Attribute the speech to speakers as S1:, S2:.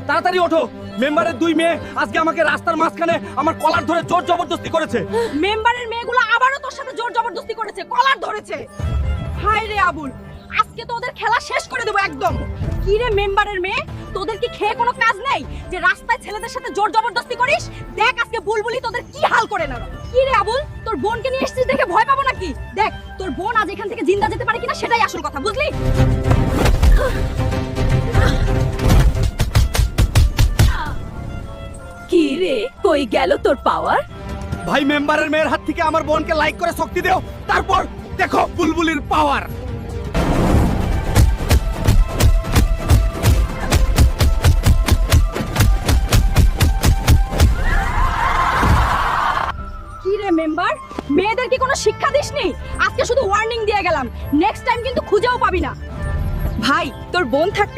S1: তাড়াতাড়ি ওঠো। মেম্বারের দুই মেয়ে আজকে আমাকে রাস্তার মাঝখানে আমার কলার ধরে জোর জবরদস্তি করেছে।
S2: মেম্বারের মেয়েগুলো আবারও তোর সাথে জোর জবরদস্তি করেছে, কলার ধরেছে। হায় রে আবুল, আজকে তো ওদের খেলা শেষ করে দেবো একদম। কি রে মেম্বারের মেয়ে, তোদের কি খেয়ে কোনো কাজ নেই যে রাস্তায় ছেলেদের সাথে জোর জবরদস্তি করিস? দেখ আজকে বুলবুলি তোদের কি হাল করে না। কি রে আবুল, তোর বোনকে নিয়ে এসেছিস দেখে ভয় পাবো নাকি? দেখ তোর বোন আজ এখান থেকে জিন্দা যেতে পারে কিনা সেটাই আসল কথা, বুঝলি? কি রে, কই গেল তোর পাওয়ার?
S1: ভাই মেম্বারের মেয়ের হাত থেকে আমার বোনকে লাইক করে শক্তি দাও, তারপর দেখো বুলবুলির পাওয়ার।
S2: কি রে মেম্বার, মেয়েদের কি কোনো শিক্ষা দিসনি? আজকে শুধু ওয়ার্নিং দিয়ে গেলাম, নেক্সট টাইম কিন্তু খুঁজেও পাবি না। ভাই তোর বোন থাকতে